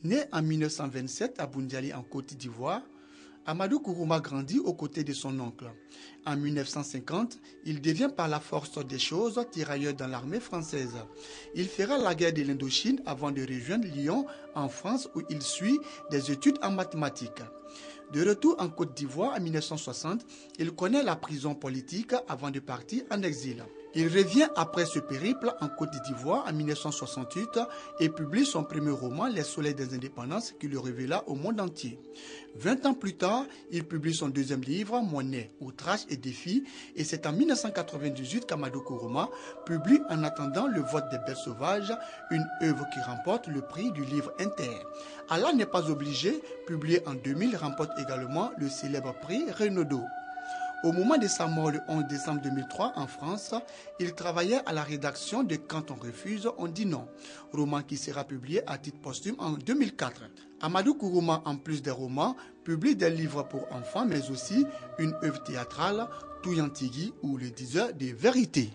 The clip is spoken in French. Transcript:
Né en 1927 à Boundiali en Côte d'Ivoire, Amadou Kourouma grandit aux côtés de son oncle. En 1950, il devient par la force des choses tirailleur dans l'armée française. Il fera la guerre de l'Indochine avant de rejoindre Lyon en France où il suit des études en mathématiques. De retour en Côte d'Ivoire en 1960, il connaît la prison politique avant de partir en exil. Il revient après ce périple en Côte d'Ivoire en 1968 et publie son premier roman, Les Soleils des Indépendances, qui le révéla au monde entier. 20 ans plus tard, il publie son deuxième livre, Monnaie, outrage et défis, et c'est en 1998 qu'Amadou Kourouma publie En attendant le vote des bêtes sauvages, une œuvre qui remporte le prix du livre Inter. Allah n'est pas obligé, publié en 2000, remporte également le célèbre prix Renaudot. Au moment de sa mort le 11 décembre 2003 en France, il travaillait à la rédaction de Quand on refuse, on dit non, roman qui sera publié à titre posthume en 2004. Amadou Kourouma, en plus des romans, publie des livres pour enfants, mais aussi une œuvre théâtrale, Touyantigui ou Le diseur des vérités.